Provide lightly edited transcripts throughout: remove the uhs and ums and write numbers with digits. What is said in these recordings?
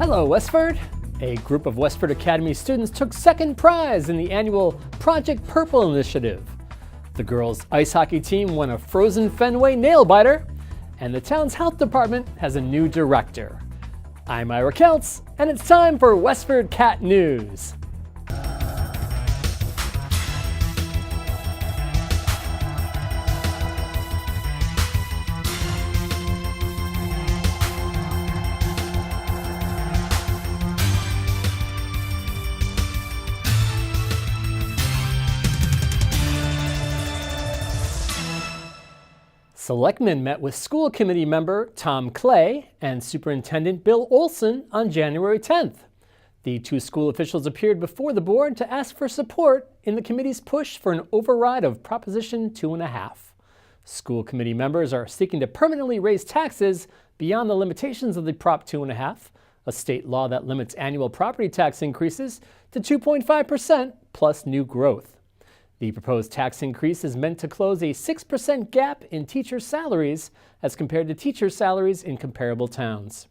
Hello, Westford! A group of Westford Academy students took second prize in the annual Project Purple initiative. The girls' ice hockey team won a frozen Fenway nail biter, and the town's health department has a new director. I'm Ira Keltz, and it's time for WestfordCAT News. Selectmen met with school committee member Tom Clay and Superintendent Bill Olson on January 10th. The two school officials appeared before the board to ask for support in the committee's push for an override of Proposition 2.5. School committee members are seeking to permanently raise taxes beyond the limitations of the Prop 2.5, a state law that limits annual property tax increases to 2.5% plus new growth. The proposed tax increase is meant to close a 6% gap in teacher salaries as compared to teacher salaries in comparable towns.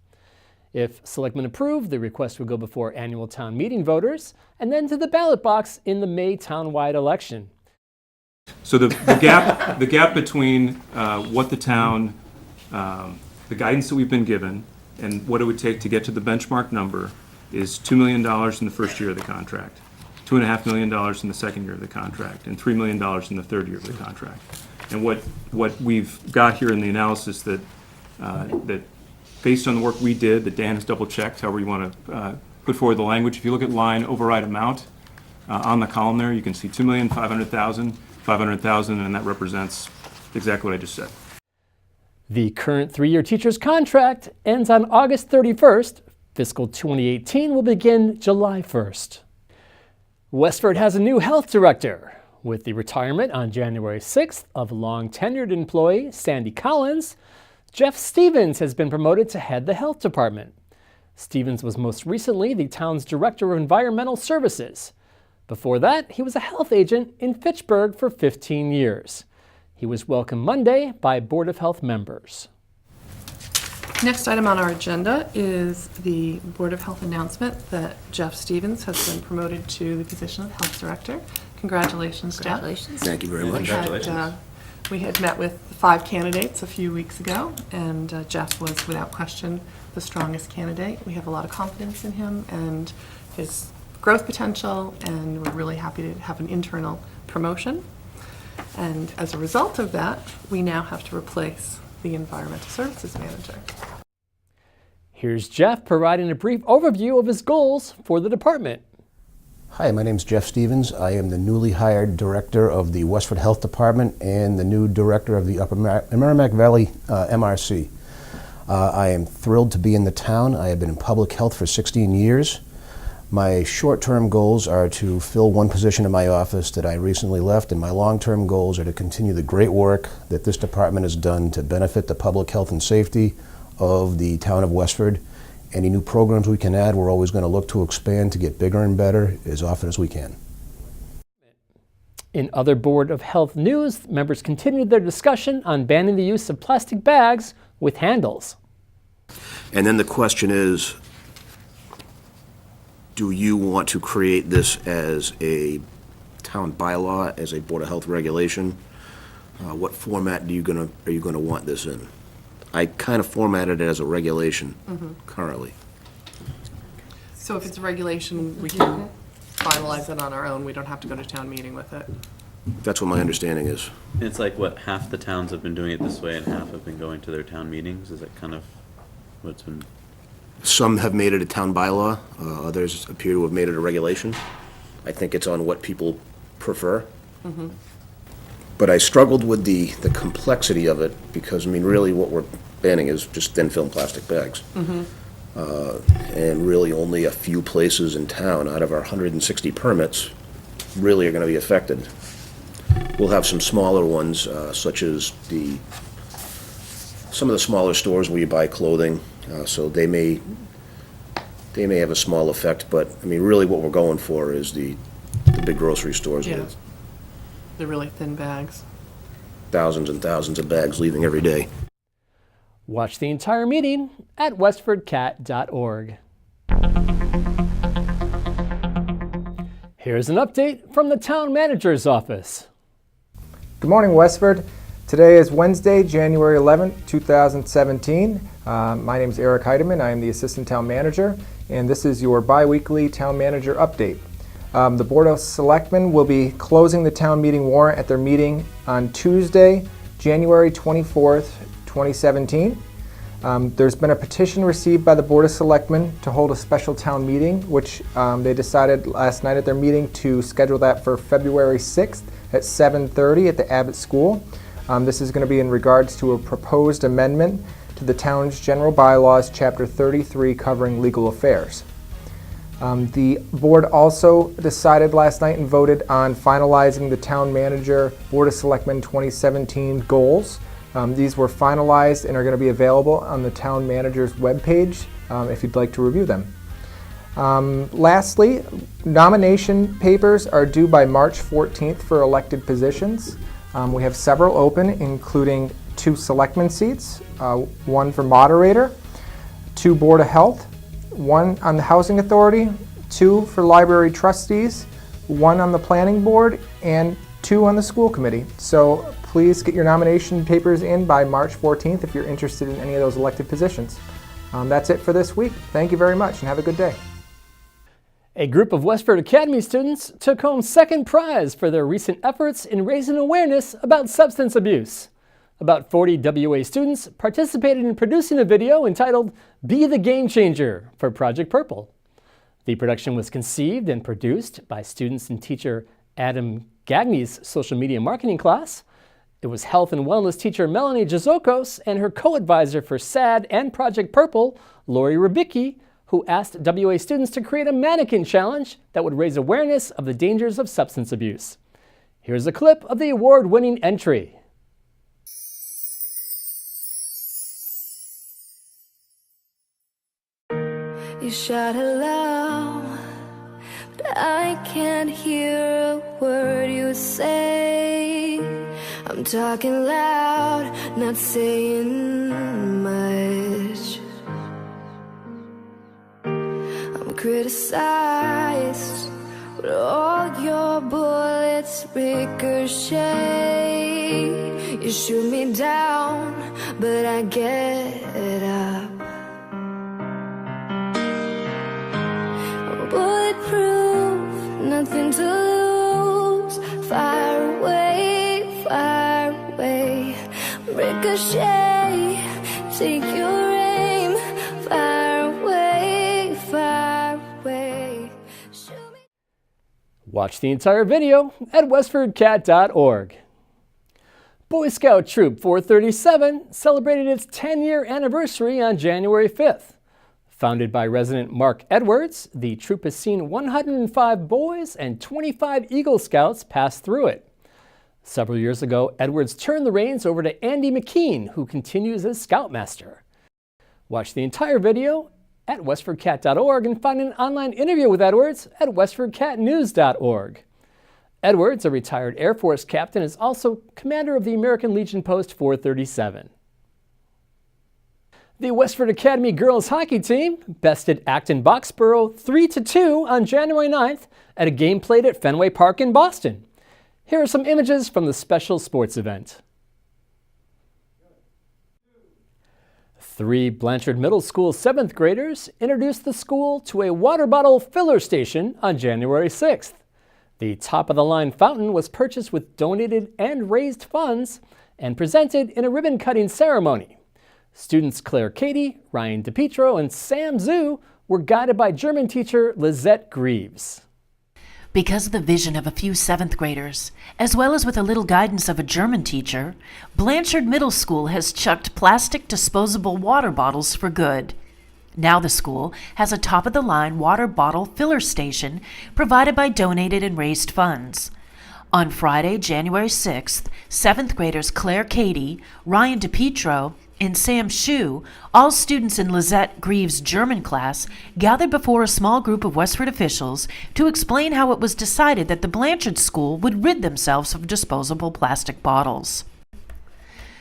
If selectmen approve, the request would go before annual town meeting voters and then to the ballot box in the May townwide election. So the gap between what the town, the guidance that we've been given and what it would take to get to the benchmark number is $2 million in the first year of the contract. $2.5 million in the second year of the contract, and $3 million in the third year of the contract. And what we've got here in the analysis that based on the work we did, that Dan has double checked, however you want to put forward the language. If you look at line override amount on the column there, you can see $2,500,000, $500,000, and that represents exactly what I just said. The current three-year teacher's contract ends on August 31st. Fiscal 2018 will begin July 1st. Westford has a new health director. With the retirement on January 6th of long-tenured employee Sandy Collins, Jeff Stevens has been promoted to head the health department. Stevens was most recently the town's director of environmental services. Before that, he was a health agent in Fitchburg for 15 years. He was welcomed Monday by Board of Health members. Next item on our agenda is the Board of Health announcement that Jeff Stevens has been promoted to the position of Health Director. Congratulations, Jeff. Congratulations. Thank you very much. We had met with 5 candidates a few weeks ago, and Jeff was, without question, the strongest candidate. We have a lot of confidence in him and his growth potential, and we're really happy to have an internal promotion. And as a result of that, we now have to replace the Environmental Services Manager. Here's Jeff providing a brief overview of his goals for the department. Hi, my name is Jeff Stevens. I am the newly hired director of the Westford Health Department and the new director of the Upper Merrimack Valley MRC. I am thrilled to be in the town. I have been in public health for 16 years. My short-term goals are to fill one position in my office that I recently left, and my long-term goals are to continue the great work that this department has done to benefit the public health and safety of the town of Westford. Any new programs we can add, we're always going to look to expand to get bigger and better as often as we can. In other Board of Health news, members continued their discussion on banning the use of plastic bags with handles. And then the question is, do you want to create this as a town bylaw, as a Board of Health regulation? What format are you going to want this in? I kind of formatted it as a regulation currently. So if it's a regulation, we can finalize it on our own. We don't have to go to town meeting with it. That's what my understanding is. It's like what, half the towns have been doing it this way and half have been going to their town meetings? Is that kind of what's been... Some have made it a town bylaw, others appear to have made it a regulation. I think it's on what people prefer. But I struggled with the complexity of it because, I mean, really what we're banning is just thin film plastic bags. And really only a few places in town out of our 160 permits really are going to be affected. We'll have some smaller ones, such as some of the smaller stores where you buy clothing, so they may have a small effect, but I mean, really what we're going for is the big grocery stores with the really thin bags. Thousands and thousands of bags leaving every day. Watch the entire meeting at westfordcat.org. Here's an update from the town manager's office. Good morning, Westford. Today is Wednesday, January 11th, 2017. My name is Eric Heidemann. I am the Assistant Town Manager, and this is your bi-weekly Town Manager update. The Board of Selectmen will be closing the town meeting warrant at their meeting on Tuesday, January 24th, 2017. There's been a petition received by the Board of Selectmen to hold a special town meeting, which they decided last night at their meeting to schedule that for February 6th at 7:30 at the Abbott School. This is going to be in regards to a proposed amendment to the town's general bylaws, Chapter 33, covering legal affairs. The board also decided last night and voted on finalizing the Town Manager Board of Selectmen 2017 goals. These were finalized and are going to be available on the Town Manager's webpage if you'd like to review them. Lastly, nomination papers are due by March 14th for elected positions. We have several open, including 2 selectman seats, 1 for moderator, 2 Board of Health, 1 on the Housing Authority, 2 for library trustees, 1 on the planning board, and 2 on the school committee. So please get your nomination papers in by March 14th if you're interested in any of those elected positions. That's it for this week. Thank you very much and have a good day. A group of Westford Academy students took home second prize for their recent efforts in raising awareness about substance abuse. About 40 WA students participated in producing a video entitled Be the Game Changer for Project Purple. The production was conceived and produced by students and teacher Adam Gagne's social media marketing class. It was health and wellness teacher Melanie Jazokos and her co-advisor for SAD and Project Purple, Lori Rubicki, who asked WA students to create a mannequin challenge that would raise awareness of the dangers of substance abuse. Here's a clip of the award-winning entry. You shout aloud, but I can't hear a word you say. I'm talking loud, not saying much. I'm criticized, but all your bullets ricochet. You shoot me down, but I get up. Bulletproof, nothing to lose. Fire away, ricochet. Take your aim, fire away. Shoot me. Watch the entire video at WestfordCAT.org. Boy Scout Troop 437 celebrated its 10-year anniversary on January 5th. Founded by resident Mark Edwards, the troop has seen 105 boys and 25 Eagle Scouts pass through it. Several years ago, Edwards turned the reins over to Andy McKean, who continues as Scoutmaster. Watch the entire video at WestfordCAT.org and find an online interview with Edwards at WestfordCatNews.org. Edwards, a retired Air Force captain, is also commander of the American Legion Post 437. The Westford Academy girls hockey team bested Acton Boxborough 3-2 on January 9th at a game played at Fenway Park in Boston. Here are some images from the special sports event. 3 Blanchard Middle School 7th graders introduced the school to a water bottle filler station on January 6th. The top-of-the-line fountain was purchased with donated and raised funds and presented in a ribbon-cutting ceremony. Students Claire Cady, Ryan DePietro, and Sam Zhu were guided by German teacher Lizette Greaves. Because of the vision of a few 7th graders, as well as with a little guidance of a German teacher, Blanchard Middle School has chucked plastic disposable water bottles for good. Now the school has a top-of-the-line water bottle filler station provided by donated and raised funds. On Friday, January 6th, 7th graders Claire Cady, Ryan DePietro, and Sam Shu, all students in Lizette Greaves' German class, gathered before a small group of Westford officials to explain how it was decided that the Blanchard School would rid themselves of disposable plastic bottles.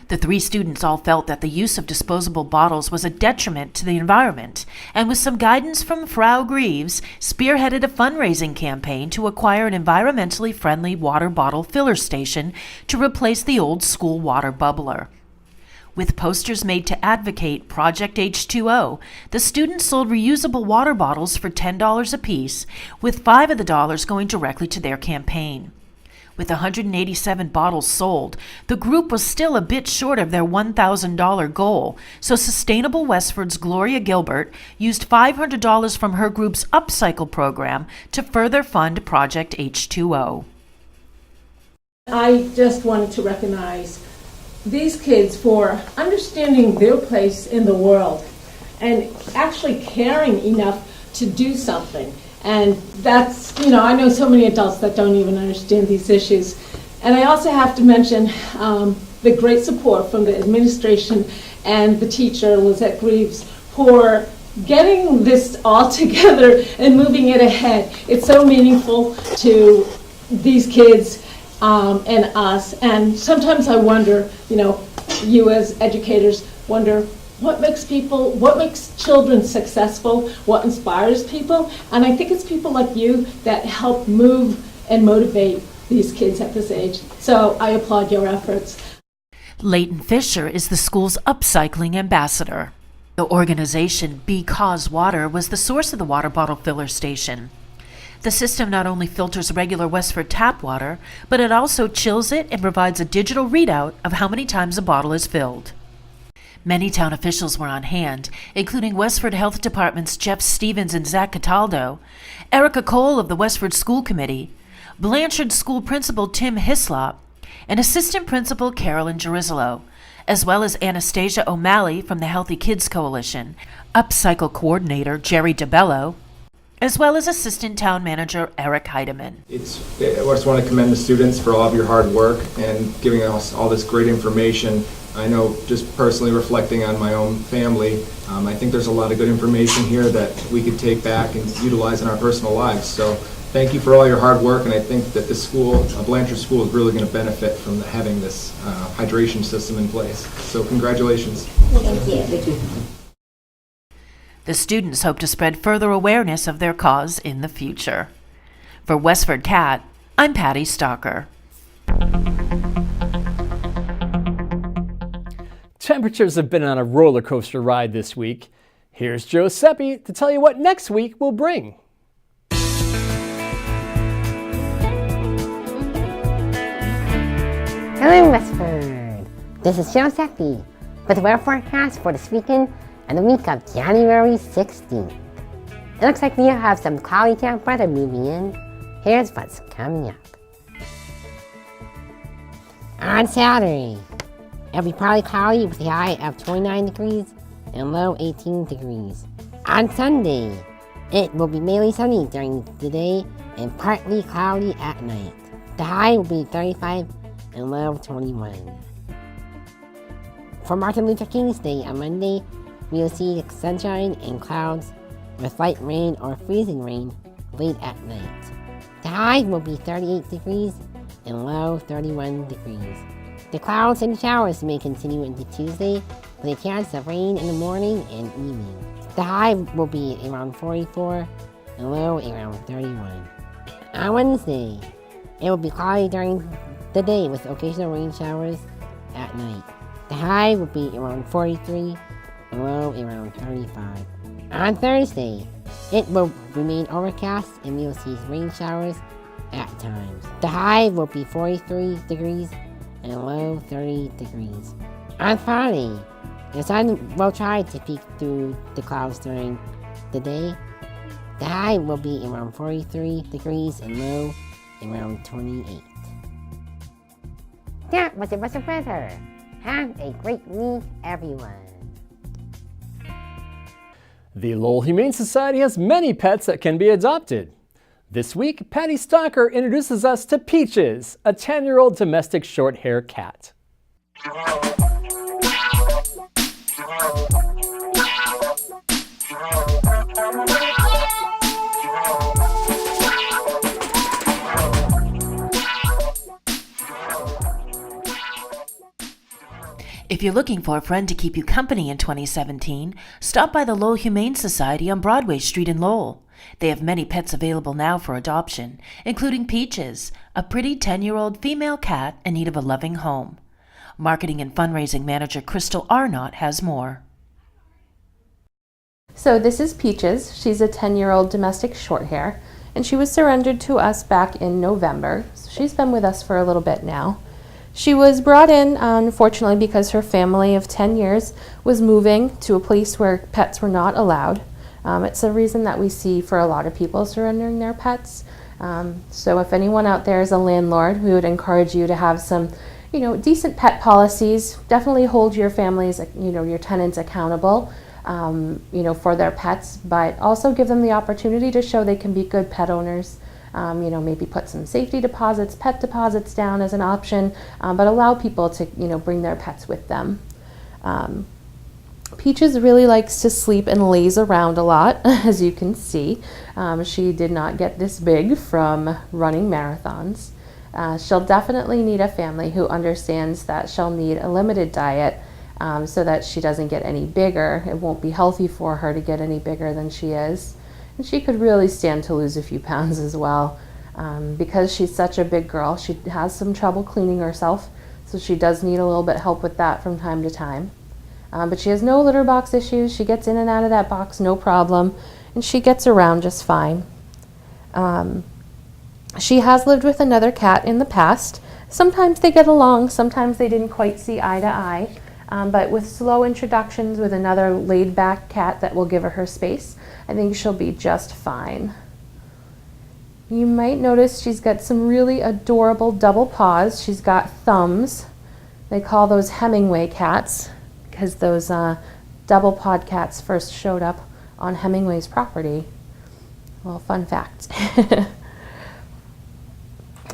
The 3 students all felt that the use of disposable bottles was a detriment to the environment, and with some guidance from Frau Greaves, spearheaded a fundraising campaign to acquire an environmentally friendly water bottle filler station to replace the old school water bubbler. With posters made to advocate Project H2O, the students sold reusable water bottles for $10 apiece, with $5 of the dollars going directly to their campaign. With 187 bottles sold, the group was still a bit short of their $1,000 goal, so Sustainable Westford's Gloria Gilbert used $500 from her group's Upcycle program to further fund Project H2O. I just wanted to recognize these kids for understanding their place in the world and actually caring enough to do something. And that's, I know so many adults that don't even understand these issues. And I also have to mention the great support from the administration and the teacher, Lizette Greaves, for getting this all together and moving it ahead. It's so meaningful to these kids and us. And sometimes I wonder, you as educators wonder, what makes children successful? What inspires people? And I think it's people like you that help move and motivate these kids at this age. So I applaud your efforts. Leighton Fisher is the school's upcycling ambassador. The organization Because Water was the source of the water bottle filler station. The system not only filters regular Westford tap water, but it also chills it and provides a digital readout of how many times a bottle is filled. Many town officials were on hand, including Westford Health Department's Jeff Stevens and Zach Cataldo, Erica Cole of the Westford School Committee, Blanchard School Principal Tim Hislop, and Assistant Principal Carolyn Jerizolo, as well as Anastasia O'Malley from the Healthy Kids Coalition, Upcycle Coordinator Jerry DeBello, as well as Assistant Town Manager Eric Heidemann. I just want to commend the students for all of your hard work and giving us all this great information. I know, just personally reflecting on my own family, I think there's a lot of good information here that we could take back and utilize in our personal lives. So thank you for all your hard work, and I think that this school, Blanchard School, is really going to benefit from having this hydration system in place. So congratulations. Thank you. The students hope to spread further awareness of their cause in the future. For WestfordCAT, I'm Patty Stalker. Temperatures have been on a roller coaster ride this week. Here's Joe Seppi to tell you what next week will bring. Hello, Westford. This is Joe Seppi with the weather forecast for this weekend and the week of January 16th. It looks like we'll have some cloudy damp weather moving in. Here's what's coming up. On Saturday, it'll be partly cloudy with a high of 29 degrees and low 18 degrees. On Sunday, it will be mainly sunny during the day and partly cloudy at night. The high will be 35 and low 21. For Martin Luther King's Day on Monday, we will see sunshine and clouds with light rain or freezing rain late at night. The high will be 38 degrees and low 31 degrees. The clouds and showers may continue into Tuesday with a chance of rain in the morning and evening. The high will be around 44 and low around 31. On Wednesday, it will be cloudy during the day with occasional rain showers at night. The high will be around 43 and low around 35. On Thursday, it will remain overcast and we will see rain showers at times. The high will be 43 degrees and low 30 degrees. On Friday, the sun will try to peek through the clouds during the day. The high will be around 43 degrees and low around 28. That was it was the weather. Have a great week, everyone. The Lowell Humane Society has many pets that can be adopted. This week, Patty Stalker introduces us to Peaches, a 10-year-old domestic short-hair cat. If you're looking for a friend to keep you company in 2017, stop by the Lowell Humane Society on Broadway Street in Lowell. They have many pets available now for adoption, including Peaches, a pretty 10-year-old female cat in need of a loving home. Marketing and fundraising manager Crystal Arnott has more. So this is Peaches. She's a 10-year-old domestic shorthair, and she was surrendered to us back in November. So she's been with us for a little bit now. She was brought in, unfortunately, because her family of 10 years was moving to a place where pets were not allowed. It's a reason that we see for a lot of people surrendering their pets. So if anyone out there is a landlord, we would encourage you to have some, decent pet policies. Definitely hold your families, your tenants accountable, for their pets, but also give them the opportunity to show they can be good pet owners. Maybe put some safety deposits, pet deposits down as an option, but allow people to, bring their pets with them. Peaches really likes to sleep and lays around a lot, as you can see. She did not get this big from running marathons. She'll definitely need a family who understands that she'll need a limited diet so that she doesn't get any bigger. It won't be healthy for her to get any bigger than she is. And she could really stand to lose a few pounds as well. Because she's such a big girl, she has some trouble cleaning herself, so she does need a little bit of help with that from time to time. But she has no litter box issues. She gets in and out of that box no problem, and she gets around just fine. She has lived with another cat in the past. Sometimes they get along, sometimes they didn't quite see eye to eye, but with slow introductions with another laid-back cat that will give her space, I think she'll be just fine. You might notice she's got some really adorable double paws. She's got thumbs. They call those Hemingway cats, because those double-pawed cats first showed up on Hemingway's property. Well, fun fact.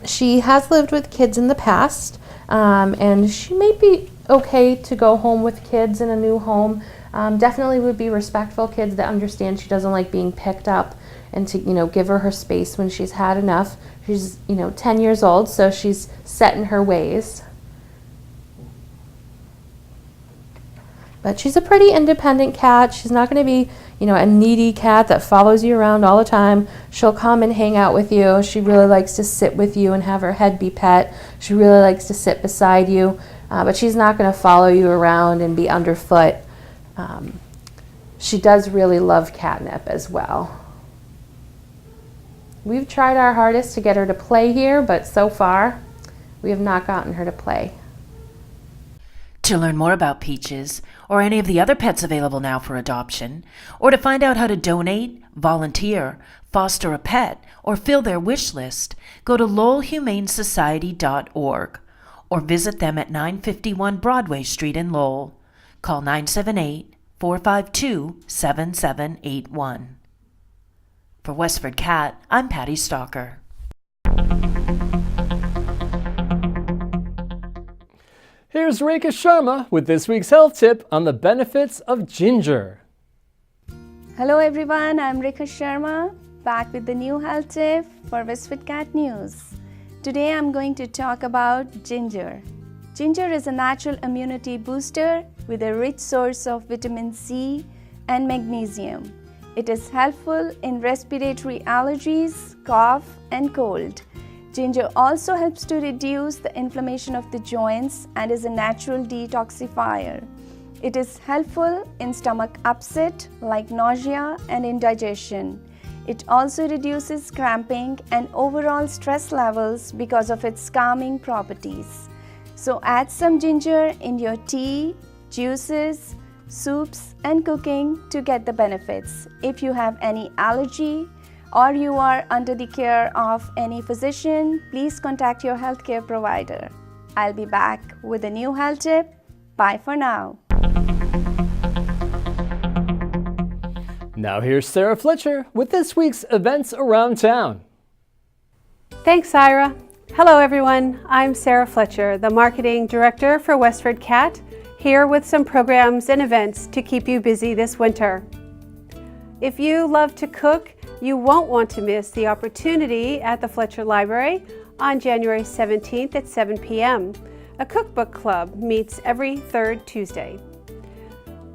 She has lived with kids in the past, and she may be okay to go home with kids in a new home. Definitely would be respectful kids that understand she doesn't like being picked up, and to give her space when she's had enough. She's 10 years old, so she's set in her ways. But she's a pretty independent cat. She's not going to be, a needy cat that follows you around all the time. She'll come and hang out with you. She really likes to sit with you and have her head be pet. She really likes to sit beside you, but she's not going to follow you around and be underfoot. She does really love catnip as well. We've tried our hardest to get her to play here, but so far, we have not gotten her to play. To learn more about Peaches, or any of the other pets available now for adoption, or to find out how to donate, volunteer, foster a pet, or fill their wish list, go to lowellhumanesociety.org or visit them at 951 Broadway Street in Lowell. Call 978-452-7781. For WestfordCAT, I'm Patty Stalker. Here's Rekha Sharma with this week's health tip on the benefits of ginger. Hello everyone, I'm Rekha Sharma, back with the new health tip for WestfordCAT News. Today I'm going to talk about ginger. Ginger is a natural immunity booster with a rich source of vitamin C and magnesium. It is helpful in respiratory allergies, cough, and cold. Ginger also helps to reduce the inflammation of the joints and is a natural detoxifier. It is helpful in stomach upset like nausea and indigestion. It also reduces cramping and overall stress levels because of its calming properties. So add some ginger in your tea, juices, soups, and cooking to get the benefits. If you have any allergy, or you are under the care of any physician, please contact your healthcare provider. I'll be back with a new health tip. Bye for now. Now here's Sarah Fletcher with this week's events around town. Thanks, Ira. Hello, everyone. I'm Sarah Fletcher, the Marketing Director for WestfordCAT, here with some programs and events to keep you busy this winter. If you love to cook, you won't want to miss the opportunity at the Fletcher Library on January 17th at 7 p.m. A cookbook club meets every third Tuesday.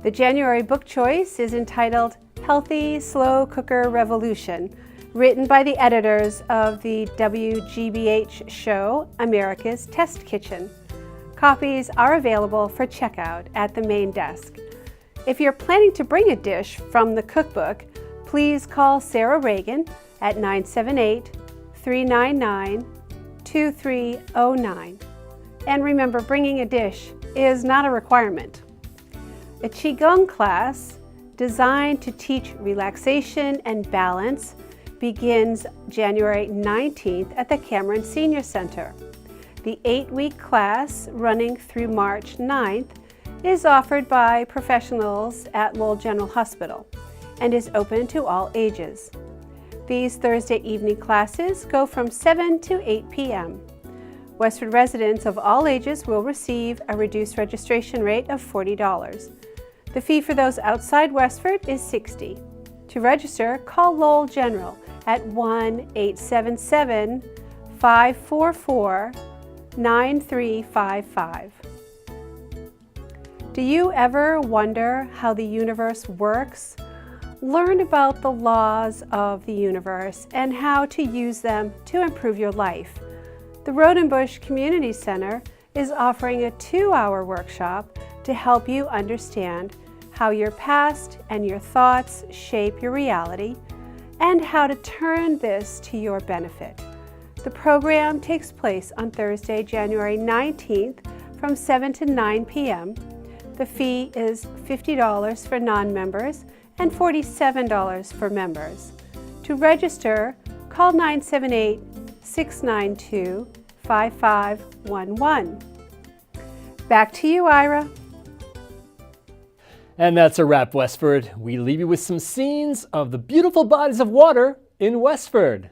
The January book choice is entitled Healthy Slow Cooker Revolution, written by the editors of the WGBH show America's Test Kitchen. Copies are available for checkout at the main desk. If you're planning to bring a dish from the cookbook, please call Sarah Reagan at 978-399-2309. And remember, bringing a dish is not a requirement. A Qigong class designed to teach relaxation and balance begins January 19th at the Cameron Senior Center. The 8-week class, running through March 9th, is offered by professionals at Lowell General Hospital and is open to all ages. These Thursday evening classes go from 7 to 8 p.m. Westford residents of all ages will receive a reduced registration rate of $40. The fee for those outside Westford is $60. To register, call Lowell General at 1-877-544-9355. Do you ever wonder how the universe works? Learn about the laws of the universe and how to use them to improve your life. The Road and Bush Community Center is offering a 2-hour workshop to help you understand how your past and your thoughts shape your reality and how to turn this to your benefit. The program takes place on Thursday, January 19th from 7 to 9 p.m. The fee is $50 for non-members and $47 for members. To register, call 978-692-5511. Back to you, Ira. And that's a wrap, Westford. We leave you with some scenes of the beautiful bodies of water in Westford.